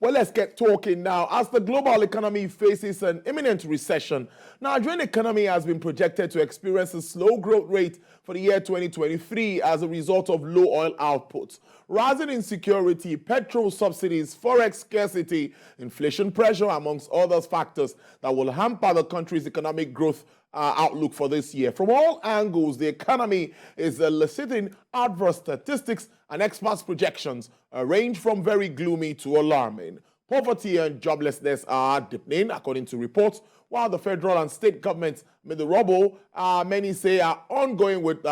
Well, let's get talking now. As the global economy faces an imminent recession, Nigerian economy has been projected to experience a slow growth rate for the year 2023 as a result of low oil output, rising insecurity, petrol subsidies, forex scarcity, inflation pressure, amongst other factors that will hamper the country's economic growth outlook for this year. From all angles, the economy is eliciting adverse statistics, and experts' projections range from very gloomy to alarming. Poverty and joblessness are deepening, according to reports, while the federal and state governments amid the rubble, many say, are ongoing with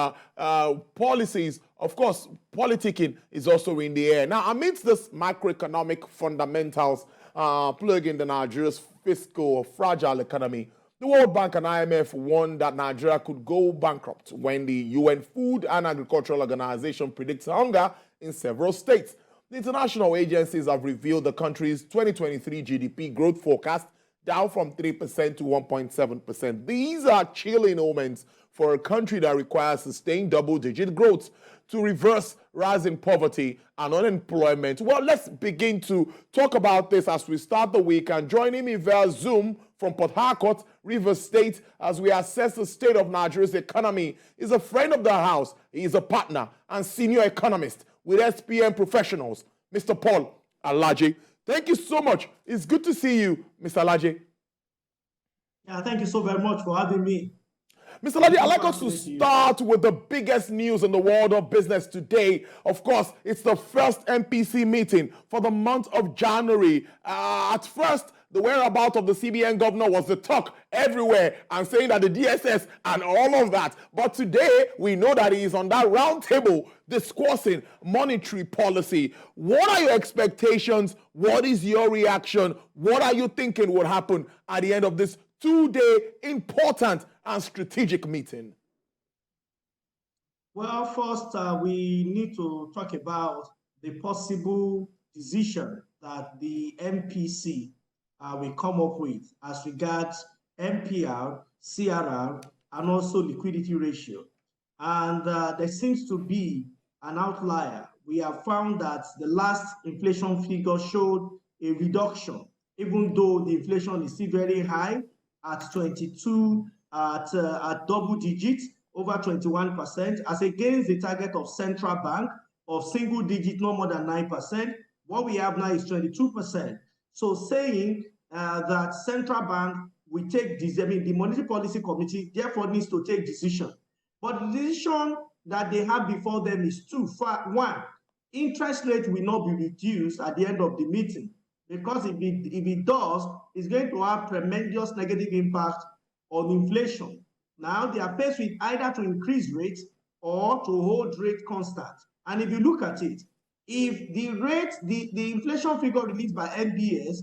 policies. Of course, politicking is also in the air. Now, amidst this macroeconomic fundamentals plaguing the Nigeria's fiscal fragile economy, the World Bank and IMF warned that Nigeria could go bankrupt when the UN Food and Agricultural Organization predicts hunger in several states. The international agencies have revealed the country's 2023 GDP growth forecast down from 3% to 1.7%. These are chilling omens for a country that requires sustained double-digit growth to reverse rising poverty and unemployment. Well, let's begin to talk about this as we start the week. And joining me via Zoom from Port Harcourt, Rivers State, as we assess the state of Nigeria's economy, is a friend of the house. He is a partner and senior economist with SPM Professionals, Mr. Paul Alaje. Thank you so much. It's good to see you, Mr. Alaje. Yeah, thank you so very much for having me. Mr. Alaje, I'd like us to start with the biggest news in the world of business today. Of course, it's the first MPC meeting for the month of January. At first, the whereabouts of the CBN governor was the talk everywhere and saying that the DSS and all of that. But today, we know that he is on that round table discussing monetary policy. What are your expectations? What is your reaction? What are you thinking would happen at the end of this two-day important and strategic meeting? Well, first, we need to talk about the possible decision that the MPC will come up with as regards MPR, CRR, and also liquidity ratio. And there seems to be an outlier. We have found that the last inflation figure showed a reduction, even though the inflation is still very high at 22, at double digits, over 21%, as against the target of central bank of single digit, no more than 9%. What we have now is 22%. So saying that central bank will take this, I mean, the Monetary Policy Committee therefore needs to take decision. But the decision that they have before them is two. One, interest rate will not be reduced at the end of the meeting, because if it does, it's going to have tremendous negative impact on inflation. Now they are faced with either to increase rates or to hold rate constant. And if you look at it, if the rate, the inflation figure released by NBS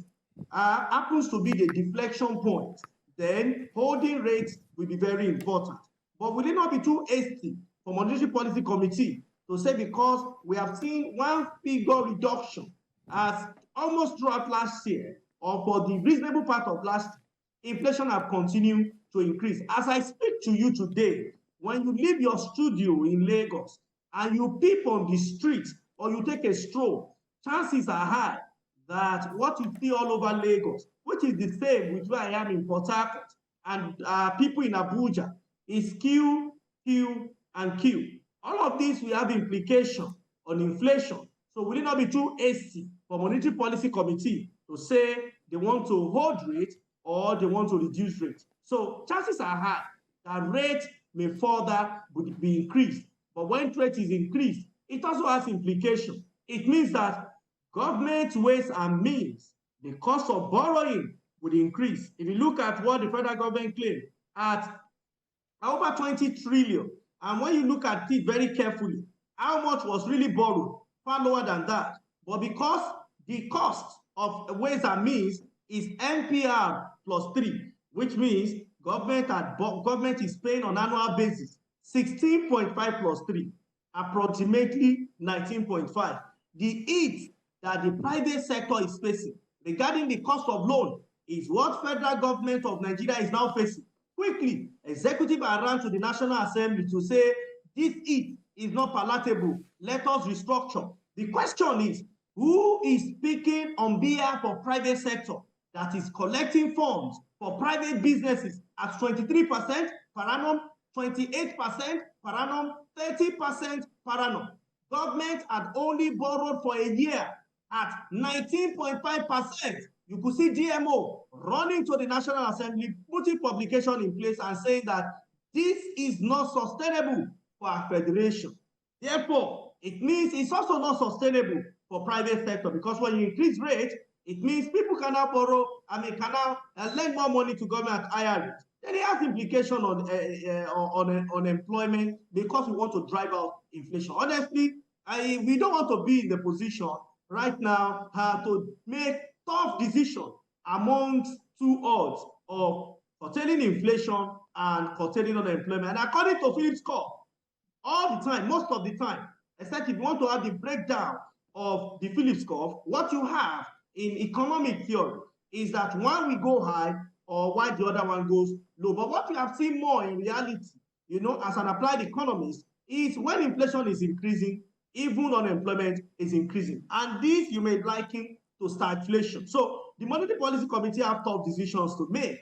happens to be the deflection point, then holding rates will be very important. But will it not be too hasty for Monetary Policy Committee to say, because we have seen one figure reduction as almost throughout last year, or for the reasonable part of last year, inflation have continued to increase. As I speak to you today, when you leave your studio in Lagos and you peep on the street or you take a stroll, chances are high that what you see all over Lagos, which is the same with where I am in Port Harcourt, and people in Abuja, is Q, and Q. All of these will have implication on inflation. So will it not be too hasty for Monetary Policy Committee to say they want to hold rate or they want to reduce rate? So chances are high that rate may further be increased. But when rate is increased, it also has implication. It means that government ways and means, the cost of borrowing would increase. If you look at what the federal government claimed at over 20 trillion, and when you look at it very carefully, how much was really borrowed? Far lower than that. But because the cost of ways and means is NPR plus 3, which means government is paying on annual basis 16.5 plus 3, approximately 19.5. The hit that the private sector is facing regarding the cost of loan is what federal government of Nigeria is now facing. Quickly, executive are run to the National Assembly to say this hit is not palatable. Let us restructure. The question is, who is speaking on behalf of private sector that is collecting funds for private businesses at 23% per annum, 28% per annum, 30% per annum. Government had only borrowed for a year at 19.5%. You could see DMO running to the National Assembly, putting publication in place and saying that this is not sustainable for our federation. Therefore, it means it's also not sustainable for private sector, because when you increase rate, it means people can now borrow, can now lend more money to government at higher rates. Then it has implication on employment, because we want to drive out inflation. Honestly, we don't want to be in the position right now to make tough decisions amongst two odds of curtailing inflation and curtailing unemployment. And according to Phillips Curve, all the time, most of the time, except if you want to have the breakdown of the Phillips curve, what you have in economic theory is that one will go high or while the other one goes low. But what we have seen more in reality, as an applied economist, is when inflation is increasing, even unemployment is increasing. And this you may liken to stagflation. So the Monetary Policy Committee have tough decisions to make.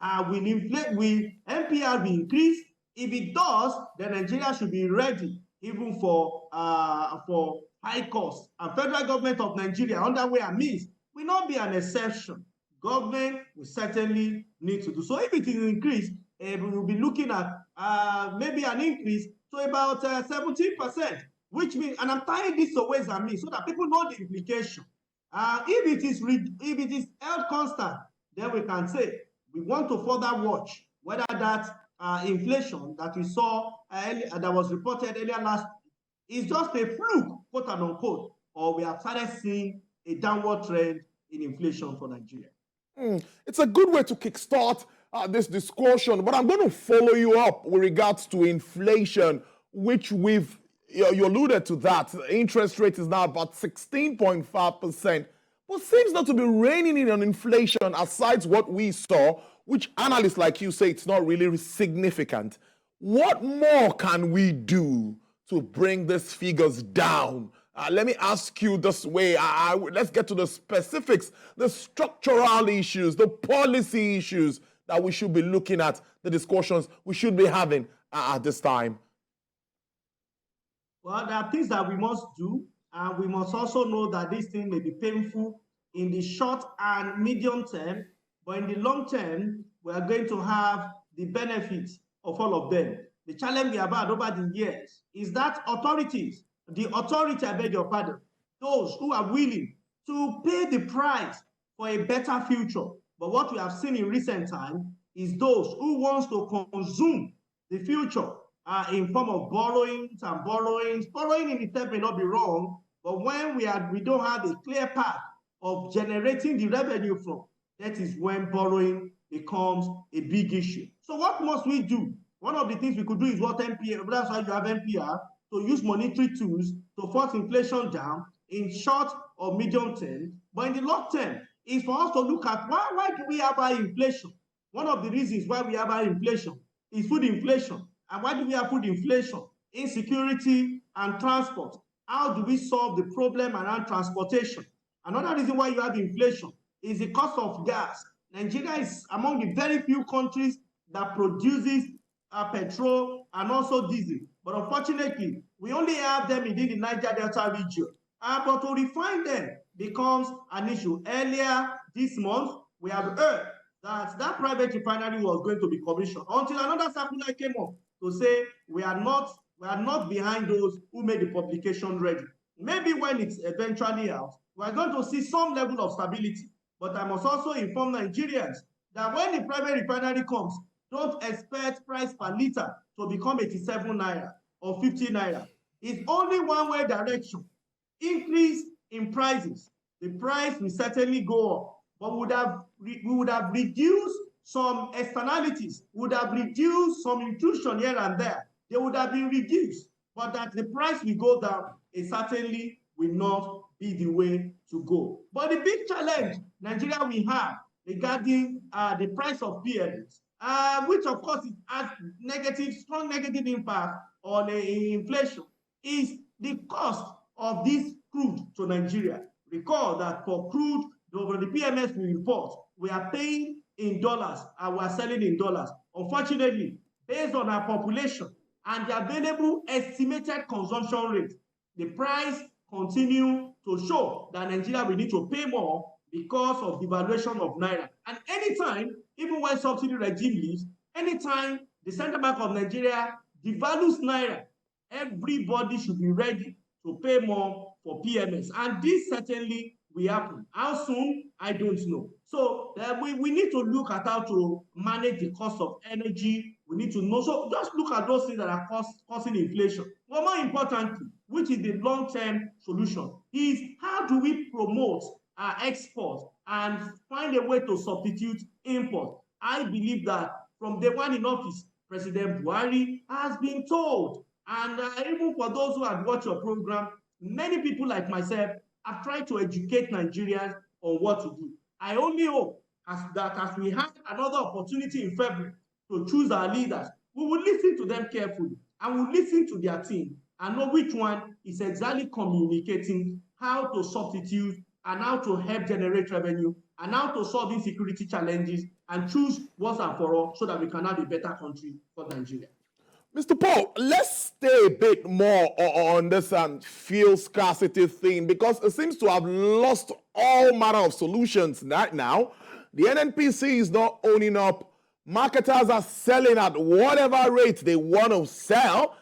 Will MPR be increased? If it does, then Nigeria should be ready even for high costs. And federal government of Nigeria, under way and means, will not be an exception. Government will certainly need to do. So if it is increased, we will be looking at maybe an increase to about 17%, which means, and I'm tying this to ways and means so that people know the implication. If it is held constant, then we can say we want to further watch whether that inflation that we saw that was reported earlier last week is just a fluke, quote and unquote, or we have started seeing a downward trend in inflation for Nigeria. It's a good way to kickstart this discussion, but I'm going to follow you up with regards to inflation, which you alluded to that. The interest rate is now about 16.5%, but seems not to be reining in on inflation aside what we saw, which analysts like you say it's not really significant. What more can we do to bring these figures down? Let me ask you this way. Let's get to the specifics, the structural issues, the policy issues that we should be looking at, the discussions we should be having at this time. Well, there are things that we must do, and we must also know that this thing may be painful in the short and medium term, but in the long term, we are going to have the benefits of all of them. The challenge we have had over the years is that authorities, I beg your pardon, those who are willing to pay the price for a better future. But what we have seen in recent time is those who want to consume the future in form of borrowings and borrowings. Borrowing in itself may not be wrong, but when we don't have a clear path of generating the revenue from, that is when borrowing becomes a big issue. So what must we do? One of the things we could do is what MPR, that's why you have MPR, to use monetary tools to force inflation down in short or medium term. But in the long term, is for us to look at why do we have high inflation? One of the reasons why we have high inflation is food inflation. And why do we have food inflation? Insecurity and transport. How do we solve the problem around transportation? Another reason why you have inflation is the cost of gas. Nigeria is among the very few countries that produces petrol and also diesel. But unfortunately, we only have them within the Niger Delta region. But to refine them becomes an issue. Earlier this month, we have heard that private refinery was going to be commissioned until another circular came up to say we are not behind those who made the publication ready. Maybe when it's eventually out, we're going to see some level of stability. But I must also inform Nigerians that when the private refinery comes, don't expect price per liter to become 87 naira or 50 naira. It's only one-way direction. Increase in prices, the price will certainly go up, but we would have reduced some externalities, would have reduced some intrusion here and there. They would have been reduced, but that the price will go down, it certainly will not be the way to go. But the big challenge Nigeria will have regarding the price of PLS, which of course it has strong negative impact on inflation, is the cost of this crude to Nigeria. Recall that for crude, over the PMS we report, we are paying in dollars and we are selling in dollars. Unfortunately, based on our population and the available estimated consumption rate, the price continue to show that Nigeria will need to pay more because of the devaluation of Naira. And anytime, even when subsidy regime leaves, anytime the Central Bank of Nigeria devalues Naira, everybody should be ready to pay more for PMS. And this certainly will happen. How soon? I don't know. So we need to look at how to manage the cost of energy. We need to know. So just look at those things that are causing inflation. But more importantly, which is the long-term solution, is how do we promote our exports and find a way to substitute import. I believe that from day one in office, President Buhari has been told, and even for those who have watched your program, many people like myself have tried to educate Nigerians on what to do. I only hope that as we have another opportunity in February to choose our leaders, we will listen to them carefully and we will listen to their team and know which one is exactly communicating how to substitute and how to help generate revenue and how to solve insecurity challenges and choose once and for all so that we can have a better country for Nigeria. Mr. Paul, let's stay a bit more on this fuel scarcity thing because it seems to have lost all manner of solutions right now. The NNPC is not owning up. Marketers are selling at whatever rate they want to sell.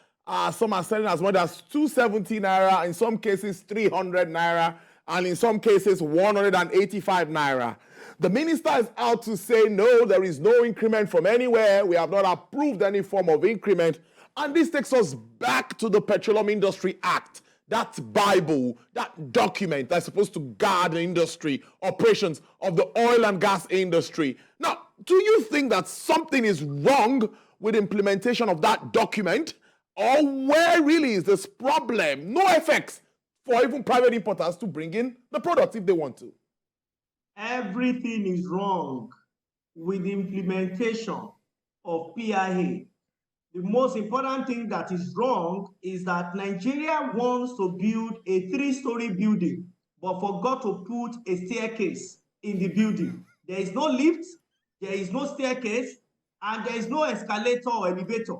Some are selling as much as 270 naira, in some cases 300 naira, and in some cases 185 naira. The minister is out to say, no, there is no increment from anywhere. We have not approved any form of increment. And this takes us back to the Petroleum Industry Act, that Bible, that document that's supposed to guard the industry, operations of the oil and gas industry. Now, do you think that something is wrong with implementation of that document? Or where really is this problem? No effects for even private importers to bring in the products if they want to. Everything is wrong with the implementation of PIA. The most important thing that is wrong is that Nigeria wants to build a 3-story building, but forgot to put a staircase in the building. There is no lift, there is no staircase, and there is no escalator or elevator.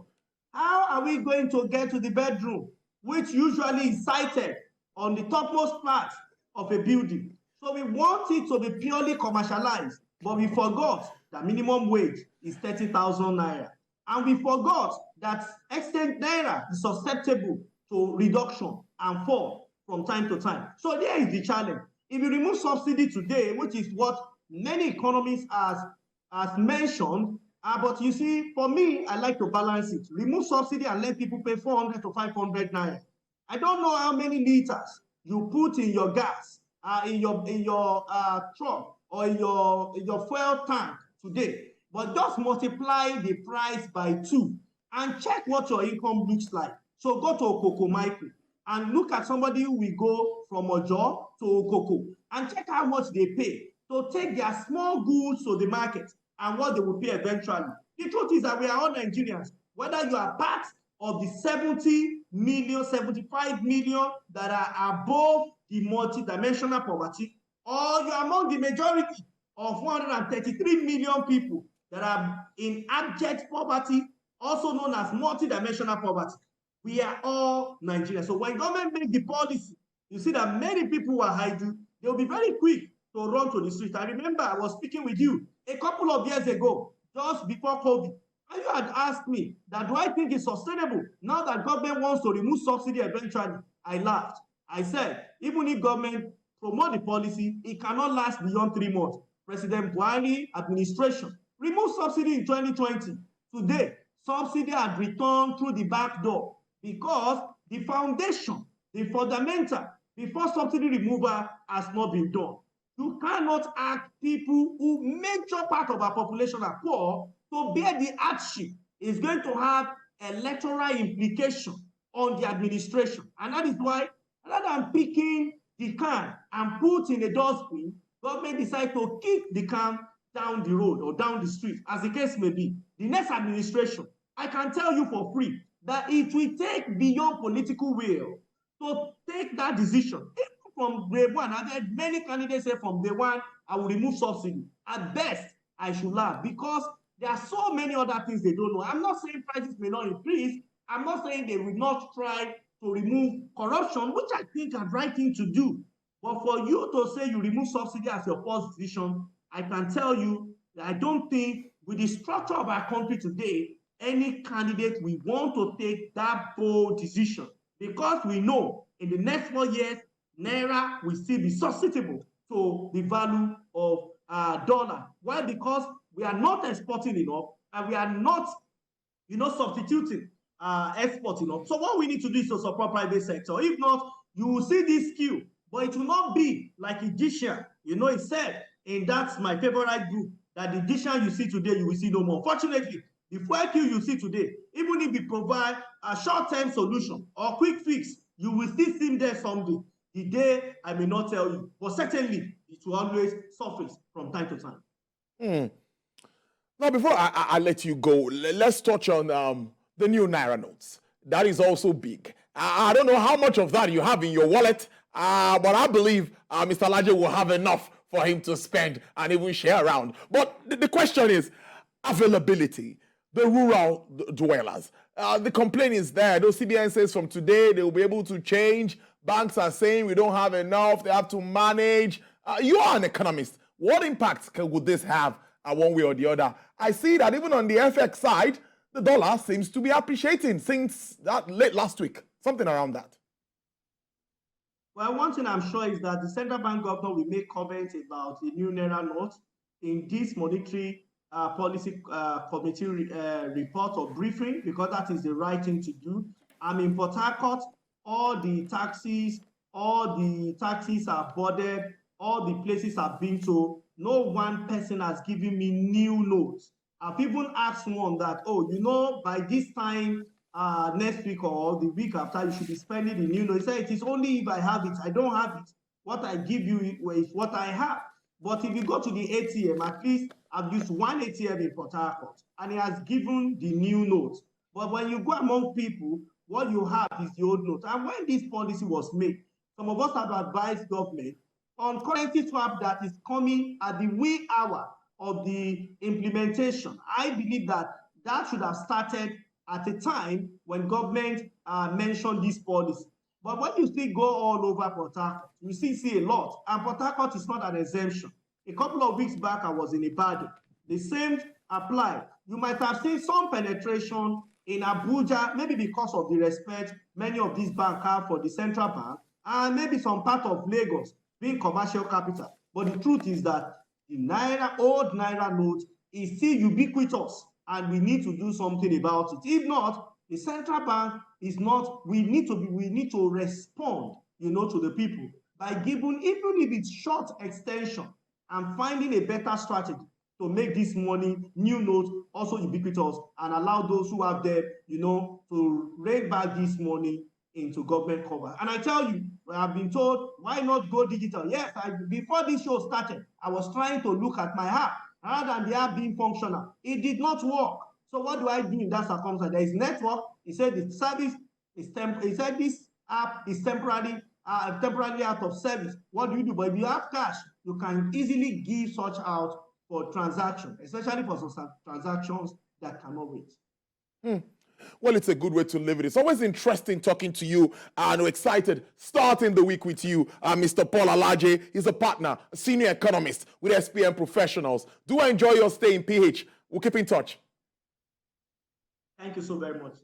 How are we going to get to the bedroom, which usually is sited on the topmost part of a building? So we want it to be purely commercialized, but we forgot that minimum wage is 30,000 naira. And we forgot that exchange naira is susceptible to reduction and fall from time to time. So there is the challenge. If you remove subsidy today, which is what many economists has mentioned, but you see, for me, I like to balance it. Remove subsidy and let people pay 400 to 500 naira. I don't know how many liters you put in your gas, in your truck, or in your fuel tank today, but just multiply the price by 2 and check what your income looks like. So go to Okoko Micro and look at somebody who will go from Ojo to Okoko and check how much they pay to take their small goods to the market and what they will pay eventually. The truth is that we are all Nigerians, whether you are part of the 70 million, 75 million that are above the multidimensional poverty, or you are among the majority of 133 million people that are in abject poverty, also known as multidimensional poverty. We are all Nigerians. So when government makes the policy, you see that many people who are idle, they'll be very quick to run to the street. I remember I was speaking with you a couple of years ago, just before COVID, and you had asked me that do I think it's sustainable now that government wants to remove subsidy eventually? I laughed. I said, even if government promote the policy, it cannot last beyond 3 months. President Buhari administration removed subsidy in 2020. Today, subsidy had returned through the back door because the foundation, the fundamental, before subsidy removal has not been done. You cannot ask people who major part of our population are poor to bear the hardship. It's going to have electoral implication on the administration. And that is why, rather than picking the can and put in a dustbin, government decide to kick the can down the road or down the street, as the case may be. The next administration, I can tell you for free that it will take beyond political will to take that decision, even from day one, I've heard many candidates say from day one, I will remove subsidy. At best, I should laugh because there are so many other things they don't know. I'm not saying prices may not increase. I'm not saying they will not try to remove corruption, which I think are the right thing to do. But for you to say you remove subsidy as your first decision, I can tell you that I don't think with the structure of our country today, any candidate will want to take that bold decision because we know in the next 4 years, Naira will still be susceptible to the value of dollar. Why? Because we are not exporting enough and we are not, substituting export enough. So what we need to do is to support private sector. If not, you will see this queue, but it will not be like Egyptian. It said, and that's my favorite group, that the Egyptian you see today, you will see no more. Fortunately, the fuel queue you see today, even if we provide a short-term solution or quick fix, you will still see them there someday. The day I may not tell you, but certainly it will always surface from time to time. Now, before I let you go, let's touch on the new Naira notes. That is also big. I don't know how much of that you have in your wallet, but I believe Mr. Alaje will have enough for him to spend and even share around. But the question is availability. The rural dwellers. The complaint is there. Those CBN says from today they will be able to change. Banks are saying we don't have enough. They have to manage. You are an economist. What impact would this have one way or the other? I see that even on the FX side, the dollar seems to be appreciating since that late last week. Something around that. Well, one thing I'm sure is that the central bank governor will make comments about the new Naira note in this monetary policy committee report or briefing, because that is the right thing to do. I'm in Port Harcourt, all the taxis are boarded, all the places I've been to, no one person has given me new notes. I've even asked one that, by this time next week or the week after, you should be spending the new note. He said, it is only if I have it. I don't have it. What I give you is what I have. But if you go to the ATM, at least I've used one ATM in Port Harcourt, and it has given the new notes. But when you go among people, what you have is the old note. And when this policy was made, some of us have advised government on currency swap that is coming at the wee hour of the implementation. I believe that should have started at a time when government mentioned this policy. But when you still go all over Port Harcourt, you still see a lot. And Port Harcourt is not an exemption. A couple of weeks back, I was in Ibadan. The same applied. You might have seen some penetration in Abuja, maybe because of the respect many of these banks have for the central bank, and maybe some part of Lagos being commercial capital. But the truth is that the old Naira note is still ubiquitous, and we need to do something about it. If not, the central bank is not. We need to respond, to the people by giving, even if it's short extension, and finding a better strategy to make this money, new notes, also ubiquitous, and allow those who have debt, to raise back this money into government cover. And I tell you, I've been told, why not go digital? Yes, before this show started, I was trying to look at my app rather than the app being functional. It did not work. So what do I do in that circumstance? There is network. He said the service is he said this app is temporarily out of service. What do you do? But if you have cash, you can easily give such out for transaction, especially for some transactions that cannot wait. Well, it's a good way to live it. It's always interesting talking to you, and we're excited starting the week with you, Mr. Paul Alaje. He's a partner, a senior economist with SPM Professionals. Do enjoy your stay in PH. We'll keep in touch. Thank you so very much.